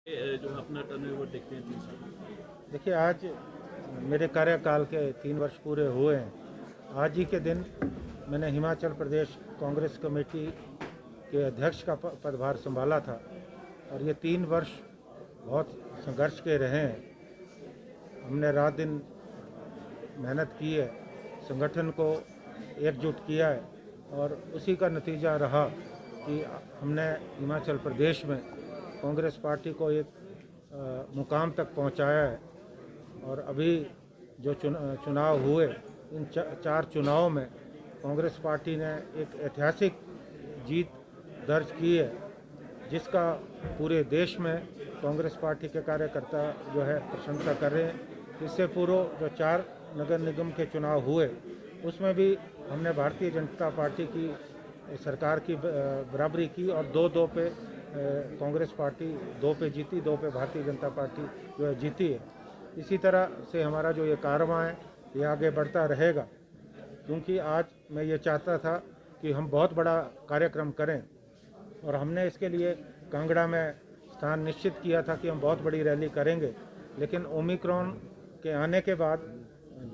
जो है अपना टर्नओवर देखते हैं 3 साल। देखिए, आज मेरे कार्यकाल के 3 वर्ष पूरे हुए हैं। आज ही के दिन मैंने हिमाचल प्रदेश कांग्रेस कमेटी के अध्यक्ष का पदभार संभाला था और ये 3 वर्ष बहुत संघर्ष के रहे हैं। हमने रात दिन मेहनत की है, संगठन को एकजुट किया है और उसी का नतीजा रहा कि हमने हिमाचल प्रदेश में कांग्रेस पार्टी को एक मुकाम तक पहुंचाया है। और अभी जो चुनाव हुए, इन 4 चुनावों में कांग्रेस पार्टी ने एक ऐतिहासिक जीत दर्ज की है, जिसका पूरे देश में कांग्रेस पार्टी के कार्यकर्ता जो है प्रशंसा कर रहे हैं। इससे पूर्व जो 4 नगर निगम के चुनाव हुए, उसमें भी हमने भारतीय जनता पार्टी की सरकार की बराबरी की और 2-2 पे कांग्रेस पार्टी 2 पे जीती, 2 पे भारतीय जनता पार्टी जो है जीती है। इसी तरह से हमारा जो ये कारवां है ये आगे बढ़ता रहेगा, क्योंकि आज मैं ये चाहता था कि हम बहुत बड़ा कार्यक्रम करें और हमने इसके लिए कांगड़ा में स्थान निश्चित किया था कि हम बहुत बड़ी रैली करेंगे। लेकिन ओमिक्रॉन के आने के बाद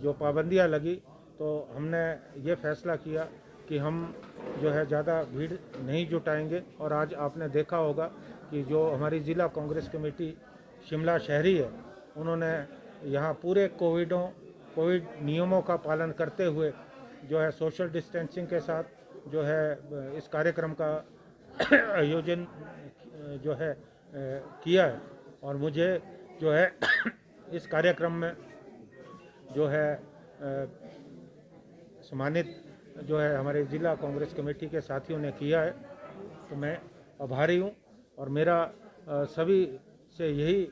जो पाबंदियां लगी, तो हमने ये फैसला किया कि हम जो है ज़्यादा भीड़ नहीं जुटाएंगे। और आज आपने देखा होगा कि जो हमारी ज़िला कांग्रेस कमेटी शिमला शहरी है, उन्होंने यहाँ पूरे कोविड नियमों का पालन करते हुए जो है सोशल डिस्टेंसिंग के साथ जो है इस कार्यक्रम का आयोजन जो है किया है। और मुझे जो है इस कार्यक्रम में जो है सम्मानित जो है हमारे ज़िला कांग्रेस कमेटी के साथियों ने किया है, तो मैं आभारी हूँ। और मेरा सभी से यही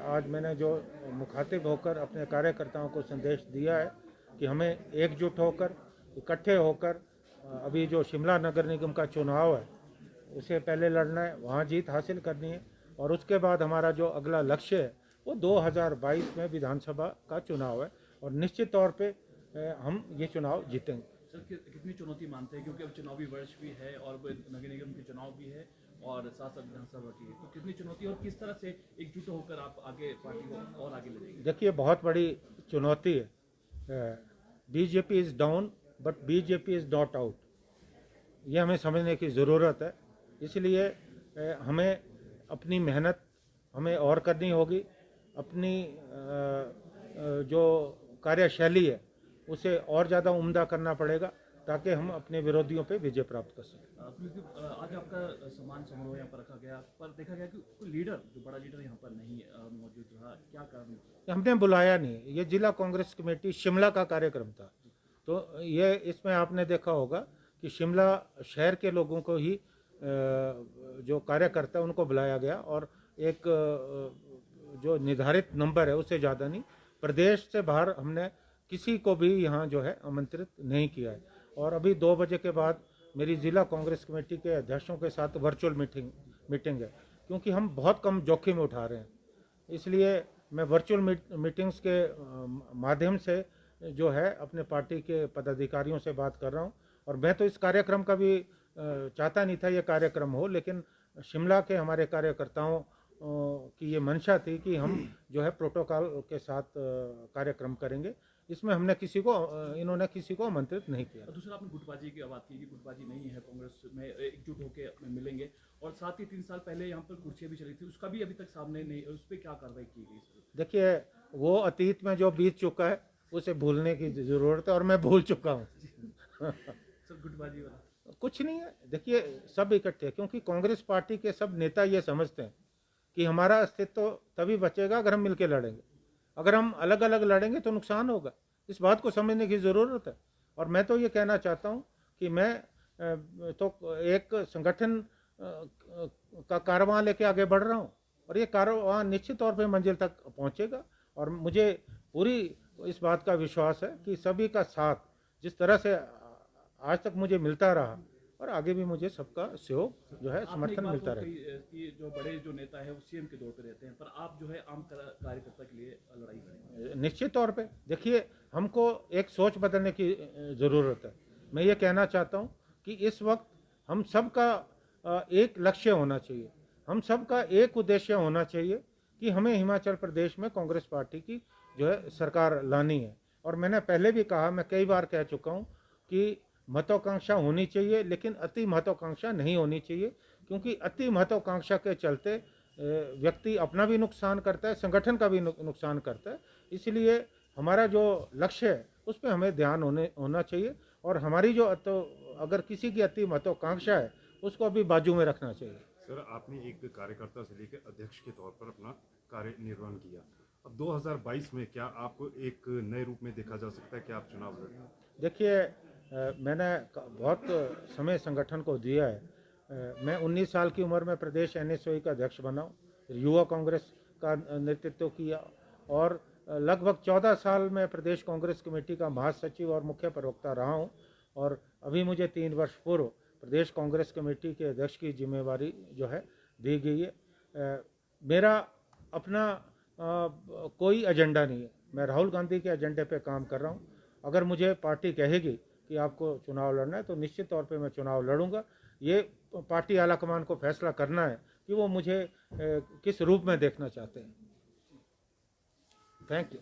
आज मैंने जो मुखातिब होकर अपने कार्यकर्ताओं को संदेश दिया है कि हमें एकजुट होकर, इकट्ठे होकर अभी जो शिमला नगर निगम का चुनाव है उसे पहले लड़ना है, वहाँ जीत हासिल करनी है। और उसके बाद हमारा जो अगला लक्ष्य है वो 2022 में विधानसभा का चुनाव है और निश्चित तौर पे हम ये चुनाव जीतेंगे। सर, कितनी चुनौती मानते हैं, क्योंकि अब चुनावी वर्ष भी है और नगर निगम के चुनाव भी है और साथ साथ विधानसभा की, तो कितनी चुनौती और किस तरह से एकजुट होकर आप आगे पार्टी को और आगे ले जाएंगे? देखिए, बहुत बड़ी चुनौती है। BJP is down but BJP is not out, ये हमें समझने की ज़रूरत है। इसलिए हमें अपनी मेहनत हमें और करनी होगी, अपनी जो कार्यशैली है उसे और ज़्यादा उम्दा करना पड़ेगा ताकि हम अपने विरोधियों पे विजय प्राप्त कर सकें। क्योंकि आज आपका सम्मान समारोह यहाँ पर रखा गया, पर देखा गया कि कोई लीडर, जो बड़ा लीडर यहाँ पर नहीं मौजूद रहा, क्या कारण? हमने बुलाया नहीं, ये जिला कांग्रेस कमेटी शिमला का कार्यक्रम था, तो ये इसमें आपने देखा होगा कि शिमला शहर के लोगों को ही जो कार्यकर्ता उनको बुलाया गया और एक जो निर्धारित नंबर है उससे ज़्यादा नहीं। प्रदेश से बाहर हमने किसी को भी यहाँ जो है आमंत्रित नहीं किया है। और अभी 2 बजे के बाद मेरी ज़िला कांग्रेस कमेटी के अध्यक्षों के साथ वर्चुअल मीटिंग है, क्योंकि हम बहुत कम जोखिम उठा रहे हैं। इसलिए मैं वर्चुअल मीटिंग्स के माध्यम से जो है अपने पार्टी के पदाधिकारियों से बात कर रहा हूँ। और मैं तो इस कार्यक्रम का भी चाहता नहीं था ये कार्यक्रम हो, लेकिन शिमला के हमारे कार्यकर्ताओं की ये मंशा थी कि हम जो है प्रोटोकॉल के साथ कार्यक्रम करेंगे। इसमें हमने इन्होंने किसी को आमंत्रित नहीं किया। दूसरा, आपने गुटबाजी की बात की कि गुटबाजी नहीं है, कांग्रेस में एकजुट होकर मिलेंगे। और साथ ही 3 साल पहले यहाँ पर कुर्सियाँ भी चली थी, उसका भी अभी तक सामने नहीं, उस पर क्या कार्रवाई की गई? देखिए, वो अतीत में जो बीत चुका है उसे भूलने की ज़रूरत है और मैं भूल चुका हूँ। सर, गुटबाजी वाला कुछ नहीं है। देखिए, सब इकट्ठे, क्योंकि कांग्रेस पार्टी के सब नेता ये समझते हैं कि हमारा अस्तित्व तभी बचेगा अगर हम मिलकर लड़ेंगे। अगर हम अलग अलग लड़ेंगे तो नुकसान होगा, इस बात को समझने की ज़रूरत है। और मैं तो ये कहना चाहता हूँ कि मैं तो एक संगठन का कारवां लेके आगे बढ़ रहा हूँ और ये कारवां निश्चित तौर पे मंजिल तक पहुँचेगा। और मुझे पूरी इस बात का विश्वास है कि सभी का साथ जिस तरह से आज तक मुझे मिलता रहा और आगे भी मुझे सबका सहयोग जो है समर्थन मिलता रहे। कि जो बड़े जो नेता है वो सीएम के दौर पे रहते हैं, पर आप जो है आम कार्यकर्ता के लिए लड़ाई करेंगे? निश्चित तौर पे देखिए, हमको एक सोच बदलने की ज़रूरत है। मैं ये कहना चाहता हूँ कि इस वक्त हम सबका एक लक्ष्य होना चाहिए। हम सब का एक उद्देश्य होना चाहिए कि हमें हिमाचल प्रदेश में कांग्रेस पार्टी की जो है सरकार लानी है। और मैंने पहले भी कहा, मैं कई बार कह चुका हूँ कि महत्वाकांक्षा होनी चाहिए, लेकिन अति महत्वाकांक्षा नहीं होनी चाहिए, क्योंकि अति महत्वाकांक्षा के चलते व्यक्ति अपना भी नुकसान करता है, संगठन का भी नुकसान करता है। इसलिए हमारा जो लक्ष्य है उस पर हमें ध्यान होना चाहिए, और हमारी जो अगर किसी की अति महत्वाकांक्षा है उसको अभी बाजू में रखना चाहिए। सर, आपने एक कार्यकर्ता से लेकर अध्यक्ष के तौर पर अपना कार्य निर्वहन किया। अब 2022 में क्या आपको एक नए रूप में देखा जा सकता है कि आप चुनाव लड़ें? देखिए, मैंने बहुत समय संगठन को दिया है। मैं 19 साल की उम्र में प्रदेश NSOE का अध्यक्ष बना हूँ, युवा कांग्रेस का नेतृत्व किया, और लगभग 14 साल में प्रदेश कांग्रेस कमेटी का महासचिव और मुख्य प्रवक्ता रहा हूँ। और अभी मुझे 3 वर्ष पूर्व प्रदेश कांग्रेस कमेटी के अध्यक्ष की जिम्मेवारी जो है दी गई है। मेरा अपना कोई एजेंडा नहीं है, मैं राहुल गांधी के एजेंडे पे काम कर रहा हूँ। अगर मुझे पार्टी कहेगी कि आपको चुनाव लड़ना है तो निश्चित तौर पे मैं चुनाव लड़ूंगा। ये पार्टी आलाकमान को फैसला करना है कि वो मुझे किस रूप में देखना चाहते हैं। Thank you.